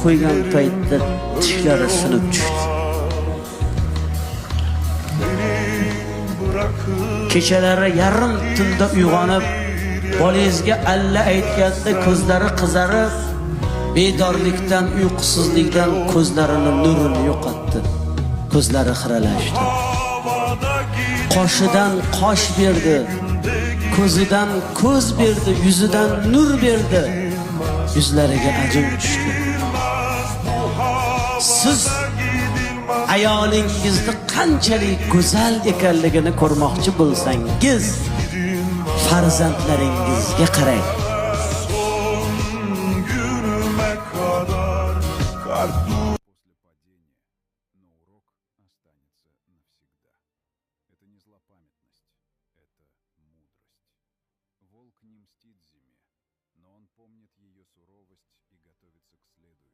qo'ygan paytda tishlari sinib tushdi. Kechalari yarim tunda uyg'onib, bolangizga alla aytganda ko'zlari qizarib, bedorlikdan, uyqusizlikdan ko'zlarining nurini yo'qotdi. Ko'zlari xiralashdi. Qoshidan qosh berdi, ko'zidan ko'z berdi, yuzidan nur berdi. Yuzlariga ajin tushdi. Siz ayolingizni qanchalik go'zal ekanligini ko'rmoqchi bo'lsangiz, farzandlaringizga qarang. После падения, но урок останется навсегда. Это не злопамятность, это мудрость. Волк не мстит зиме, но он помнит ее суровость и готовится к следующей.